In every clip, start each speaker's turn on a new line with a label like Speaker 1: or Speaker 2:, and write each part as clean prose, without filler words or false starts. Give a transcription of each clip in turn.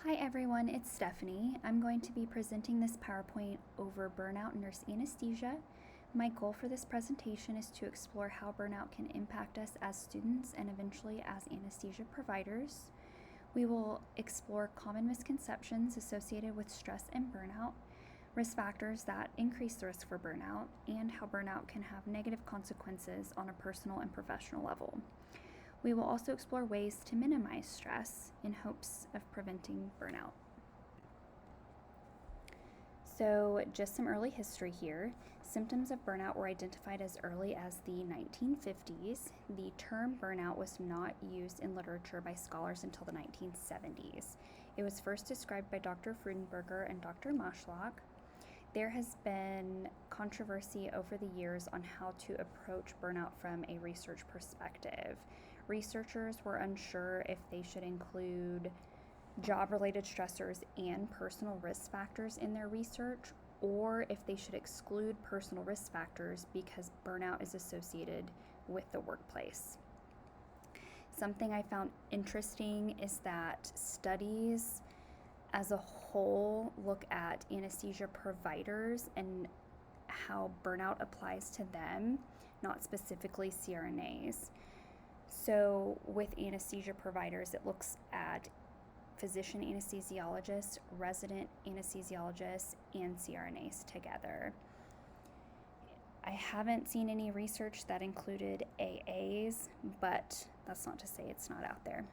Speaker 1: Hi everyone, it's Stephanie. I'm going to be presenting this PowerPoint over burnout and nurse anesthesia. My goal for this presentation is to explore how burnout can impact us as students and eventually as anesthesia providers. We will explore common misconceptions associated with stress and burnout, risk factors that increase the risk for burnout, and how burnout can have negative consequences on a personal and professional level. We will also explore ways to minimize stress in hopes of preventing burnout. So, just some early history here. Symptoms of burnout were identified as early as the 1950s. The term burnout was not used in literature by scholars until the 1970s. It was first described by Dr. Freudenberger and Dr. Maschlock. There has been controversy over the years on how to approach burnout from a research perspective. Researchers were unsure if they should include job-related stressors and personal risk factors in their research, or if they should exclude personal risk factors because burnout is associated with the workplace. Something I found interesting is that studies as a whole look at anesthesia providers and how burnout applies to them, not specifically CRNAs. So with anesthesia providers, it looks at physician anesthesiologists, resident anesthesiologists, and CRNAs together. I haven't seen any research that included AAs, but that's not to say it's not out there.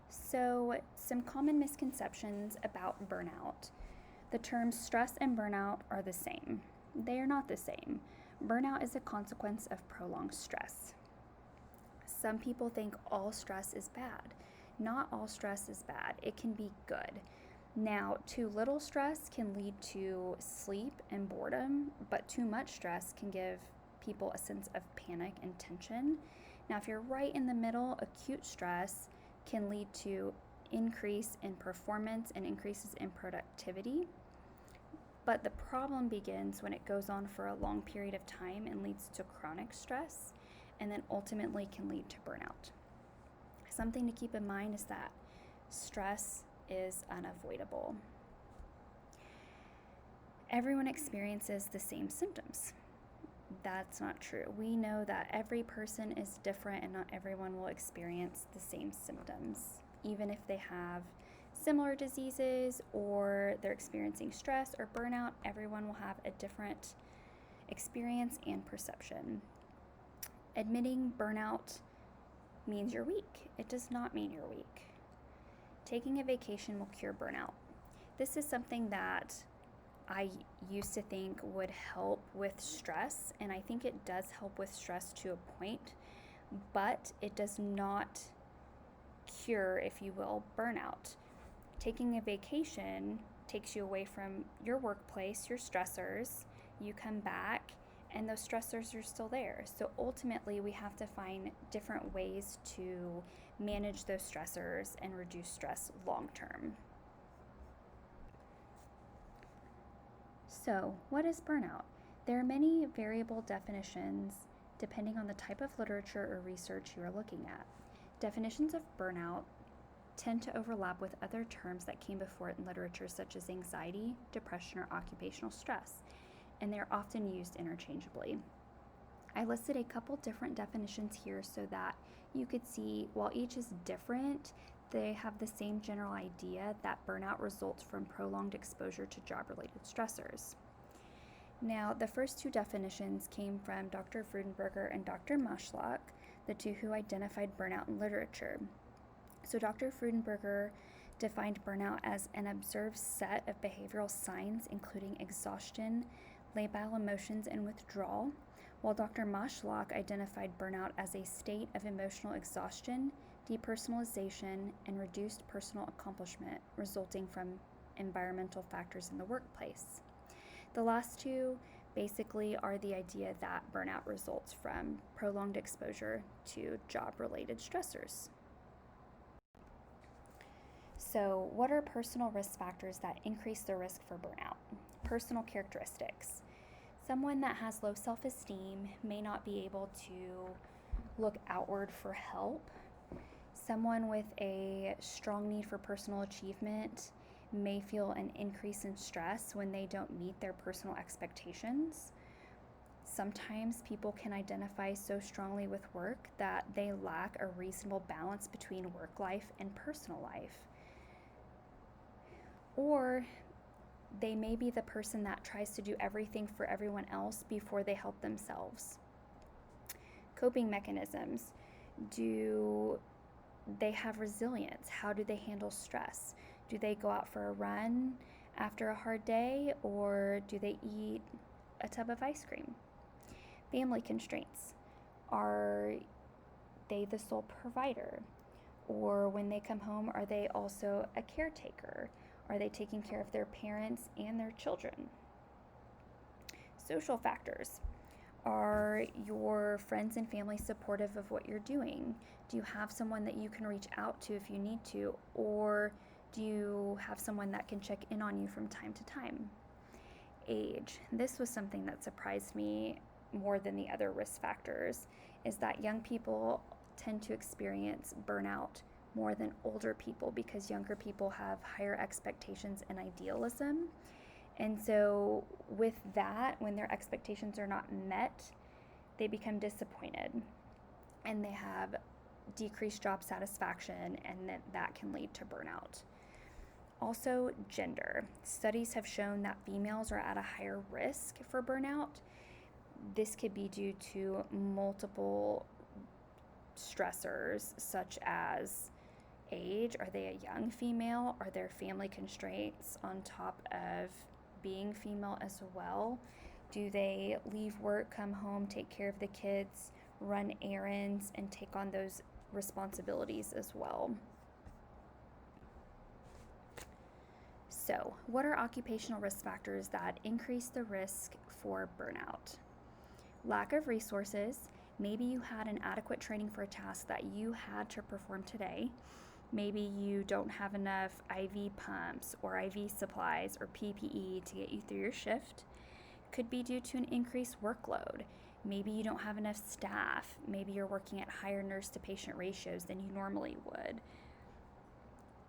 Speaker 1: So, some common misconceptions about burnout. The terms stress and burnout are the same. They are not the same. Burnout is a consequence of prolonged stress. Some people think all stress is bad. Not all stress is bad. It can be good. Now, too little stress can lead to sleep and boredom, but too much stress can give people a sense of panic and tension. Now, if you're right in the middle, acute stress can lead to increase in performance and increases in productivity. But the problem begins when it goes on for a long period of time and leads to chronic stress, and then ultimately can lead to burnout. Something to keep in mind is that stress is unavoidable. Everyone experiences the same symptoms. That's not true. We know that every person is different and not everyone will experience the same symptoms, even if they have similar diseases or they're experiencing stress or burnout. Everyone will have a different experience and perception. Admitting burnout means you're weak. It does not mean you're weak. Taking a vacation will cure burnout. This is something that I used to think would help with stress, and I think it does help with stress to a point, but it does not cure, if you will, burnout. Taking a vacation takes you away from your workplace, your stressors. You come back and those stressors are still there. So ultimately, we have to find different ways to manage those stressors and reduce stress long term. So, what is burnout? There are many variable definitions depending on the type of literature or research you are looking at. Definitions of burnout tend to overlap with other terms that came before it in literature, such as anxiety, depression, or occupational stress, and they're often used interchangeably. I listed a couple different definitions here so that you could see while each is different, they have the same general idea that burnout results from prolonged exposure to job-related stressors. Now, the first two definitions came from Dr. Freudenberger and Dr. Maschlock, the two who identified burnout in literature. So Dr. Freudenberger defined burnout as an observed set of behavioral signs, including exhaustion, labile emotions, and withdrawal, while Dr. Maschlock identified burnout as a state of emotional exhaustion, depersonalization, and reduced personal accomplishment resulting from environmental factors in the workplace. The last two basically are the idea that burnout results from prolonged exposure to job-related stressors. So, what are personal risk factors that increase the risk for burnout? Personal characteristics. Someone that has low self-esteem may not be able to look outward for help. Someone with a strong need for personal achievement may feel an increase in stress when they don't meet their personal expectations. Sometimes people can identify so strongly with work that they lack a reasonable balance between work life and personal life. Or they may be the person that tries to do everything for everyone else before they help themselves. Coping mechanisms. Do they have resilience? How do they handle stress? Do they go out for a run after a hard day, or do they eat a tub of ice cream? Family constraints. Are they the sole provider? Or when they come home, are they also a caretaker? Are they taking care of their parents and their children? Social factors. Are your friends and family supportive of what you're doing? Do you have someone that you can reach out to if you need to? Or do you have someone that can check in on you from time to time? Age. This was something that surprised me more than the other risk factors, is that young people tend to experience burnout more than older people because younger people have higher expectations and idealism. And so with that, when their expectations are not met, they become disappointed and they have decreased job satisfaction, and that can lead to burnout. Also, gender. Studies have shown that females are at a higher risk for burnout. This could be due to multiple stressors such as age. Are they a young female? Are there family constraints on top of being female as well? Do they leave work, come home, take care of the kids, run errands, and take on those responsibilities as well? So, what are occupational risk factors that increase the risk for burnout? Lack of resources. Maybe you had inadequate training for a task that you had to perform today. Maybe you don't have enough IV pumps or IV supplies or PPE to get you through your shift. Could be due to an increased workload. Maybe you don't have enough staff. Maybe you're working at higher nurse to patient ratios than you normally would.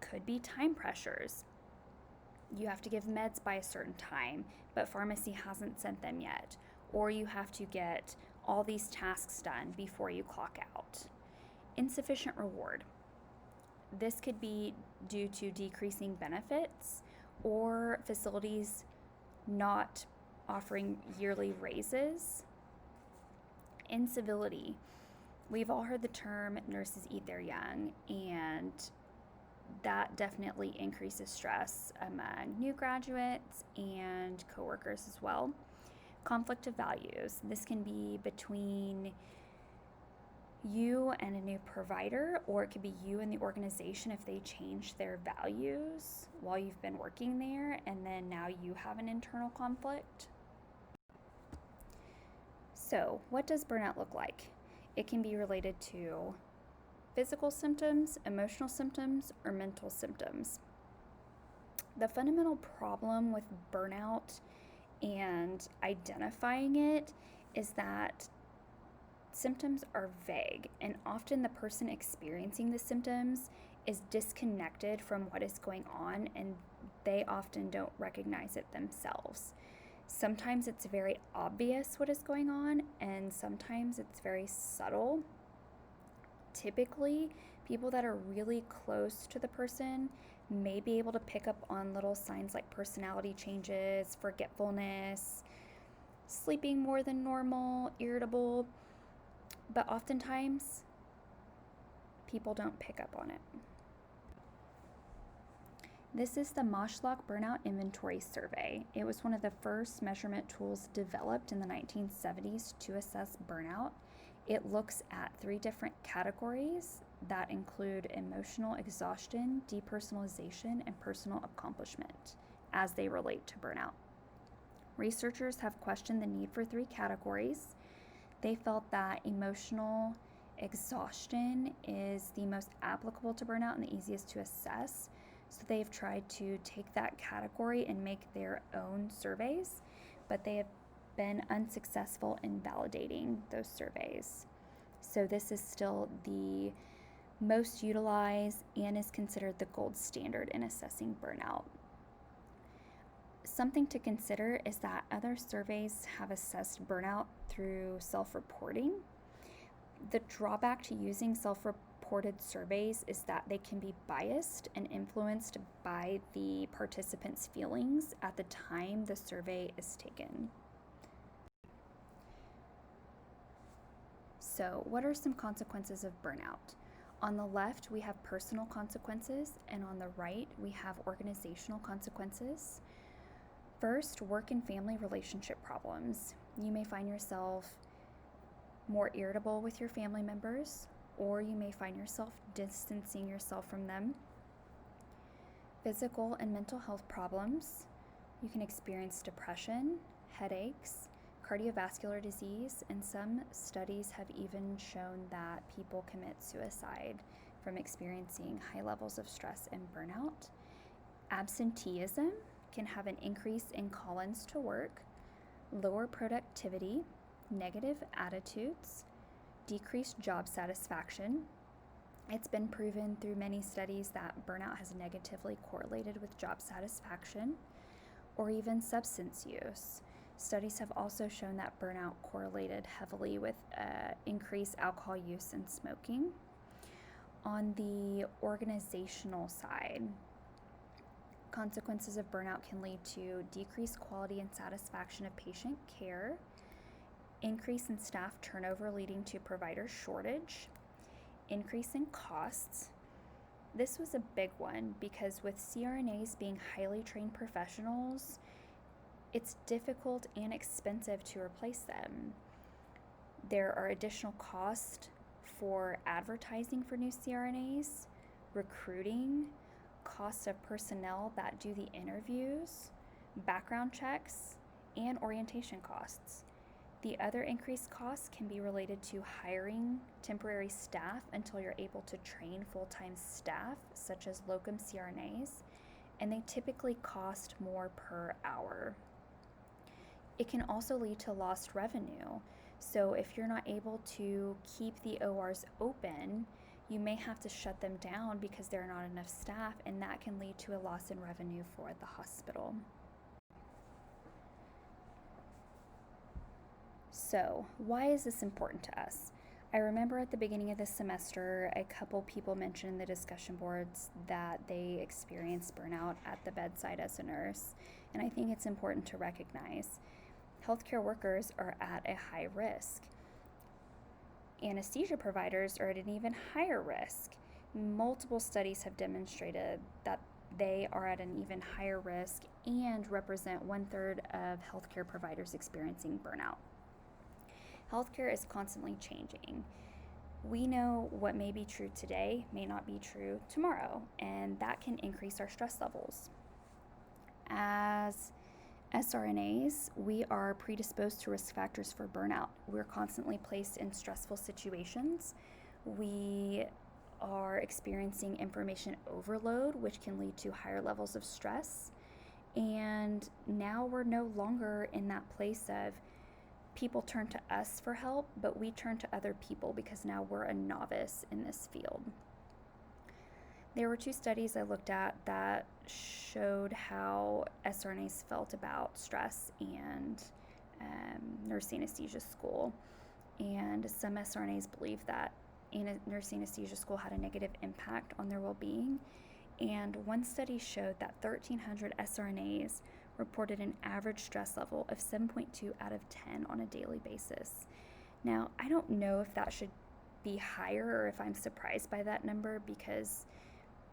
Speaker 1: Could be time pressures. You have to give meds by a certain time, but pharmacy hasn't sent them yet. Or you have to get all these tasks done before you clock out. Insufficient reward. This could be due to decreasing benefits or facilities not offering yearly raises. Incivility. We've all heard the term nurses eat their young, and that definitely increases stress among new graduates and coworkers as well. Conflict of values. This can be between you and a new provider, or it could be you and the organization if they change their values while you've been working there, and then now you have an internal conflict. So, what does burnout look like? It can be related to physical symptoms, emotional symptoms, or mental symptoms. The fundamental problem with burnout and identifying it is that symptoms are vague, and often the person experiencing the symptoms is disconnected from what is going on, and they often don't recognize it themselves. Sometimes it's very obvious what is going on, and sometimes it's very subtle. Typically, people that are really close to the person may be able to pick up on little signs like personality changes, forgetfulness, sleeping more than normal, irritable, but oftentimes people don't pick up on it. This is the Moshlock Burnout Inventory Survey. It was one of the first measurement tools developed in the 1970s to assess burnout. It looks at 3 different categories that include emotional exhaustion, depersonalization, and personal accomplishment as they relate to burnout. Researchers have questioned the need for 3 categories. They felt that emotional exhaustion is the most applicable to burnout and the easiest to assess. So they've tried to take that category and make their own surveys, but they have been unsuccessful in validating those surveys. So this is still the most utilized, and is considered the gold standard in assessing burnout. Something to consider is that other surveys have assessed burnout through self-reporting. The drawback to using self-reported surveys is that they can be biased and influenced by the participants' feelings at the time the survey is taken. So, what are some consequences of burnout? On the left, we have personal consequences, and on the right, we have organizational consequences. First, work and family relationship problems. You may find yourself more irritable with your family members, or you may find yourself distancing yourself from them. Physical and mental health problems. You can experience depression, headaches, cardiovascular disease, and some studies have even shown that people commit suicide from experiencing high levels of stress and burnout. Absenteeism can have an increase in call-ins to work, lower productivity, negative attitudes, decreased job satisfaction. It's been proven through many studies that burnout has negatively correlated with job satisfaction, or even substance use. Studies have also shown that burnout correlated heavily with increased alcohol use and smoking. On the organizational side, consequences of burnout can lead to decreased quality and satisfaction of patient care, increase in staff turnover leading to provider shortage, increase in costs. This was a big one because with CRNAs being highly trained professionals, it's difficult and expensive to replace them. There are additional costs for advertising for new CRNAs, recruiting, cost of personnel that do the interviews, background checks, and orientation costs. The other increased costs can be related to hiring temporary staff until you're able to train full-time staff, such as locum CRNAs, and they typically cost more per hour. It can also lead to lost revenue. So if you're not able to keep the ORs open, you may have to shut them down because there are not enough staff, and that can lead to a loss in revenue for the hospital. So, why is this important to us? I remember at the beginning of this semester, a couple people mentioned in the discussion boards that they experienced burnout at the bedside as a nurse, and I think it's important to recognize healthcare workers are at a high risk. Anesthesia providers are at an even higher risk. Multiple studies have demonstrated that they are at an even higher risk and represent 1/3 of healthcare providers experiencing burnout. Healthcare is constantly changing. We know what may be true today may not be true tomorrow, and that can increase our stress levels. As SRNAs, we are predisposed to risk factors for burnout. We're constantly placed in stressful situations. We are experiencing information overload, which can lead to higher levels of stress. And now we're no longer in that place of people turn to us for help, but we turn to other people because now we're a novice in this field. There were 2 studies I looked at that showed how SRNAs felt about stress and nurse anesthesia school. And some SRNAs believe that nurse anesthesia school had a negative impact on their well-being. And one study showed that 1,300 SRNAs reported an average stress level of 7.2 out of 10 on a daily basis. Now, I don't know if that should be higher or if I'm surprised by that number because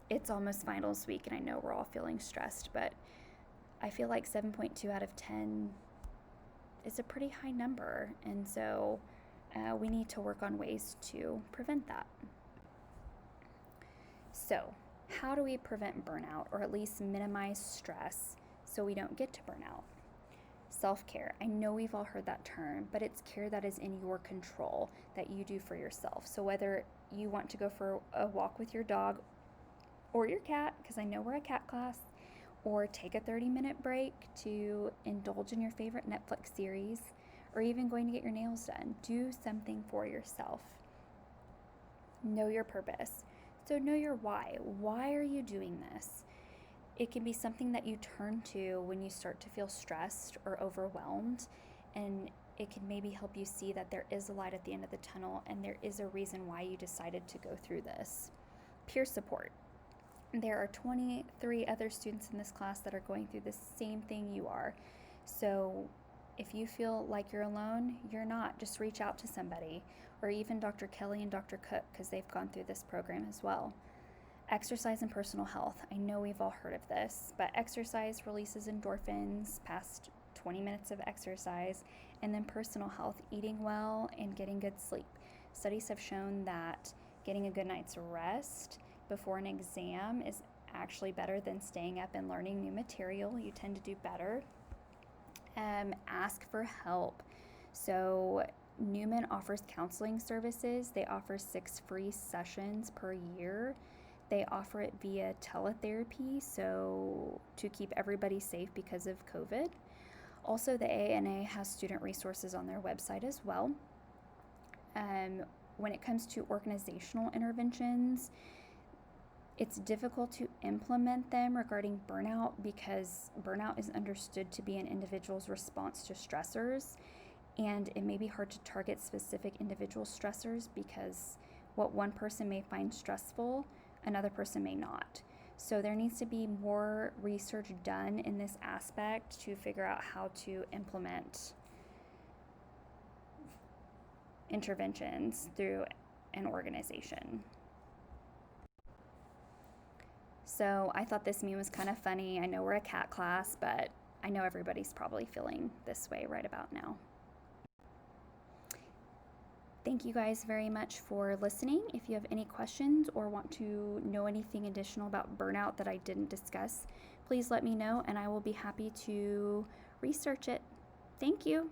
Speaker 1: it's almost finals week and I know we're all feeling stressed, but I feel like 7.2 out of 10 is a pretty high number, and so we need to work on ways to prevent that. So, how do we prevent burnout, or at least minimize stress so we don't get to burnout? Self-care. I know we've all heard that term, but it's care that is in your control, that you do for yourself. So whether you want to go for a walk with your dog or your cat, because I know we're a cat class, or take a 30-minute break to indulge in your favorite Netflix series, or even going to get your nails done, do something for yourself. Know your purpose. So know your why. Why are you doing this? It can be something that you turn to when you start to feel stressed or overwhelmed, and it can maybe help you see that there is a light at the end of the tunnel and there is a reason why you decided to go through this. Peer support. There are 23 other students in this class that are going through the same thing you are. So if you feel like you're alone, you're not. Just reach out to somebody, or even Dr. Kelly and Dr. Cook, because they've gone through this program as well. Exercise and personal health. I know we've all heard of this, but exercise releases endorphins past 20 minutes of exercise. And then personal health, eating well and getting good sleep. Studies have shown that getting a good night's rest before an exam is actually better than staying up and learning new material. You tend to do better. Ask for help. So Newman offers counseling services. They offer 6 free sessions per year. They offer it via teletherapy, so to keep everybody safe because of COVID. Also, the ANA has student resources on their website as well. When it comes to organizational interventions, it's difficult to implement them regarding burnout because burnout is understood to be an individual's response to stressors, and it may be hard to target specific individual stressors because what one person may find stressful, another person may not. So there needs to be more research done in this aspect to figure out how to implement interventions through an organization. So I thought this meme was kind of funny. I know we're a cat class, but I know everybody's probably feeling this way right about now. Thank you guys very much for listening. If you have any questions or want to know anything additional about burnout that I didn't discuss, please let me know and I will be happy to research it. Thank you.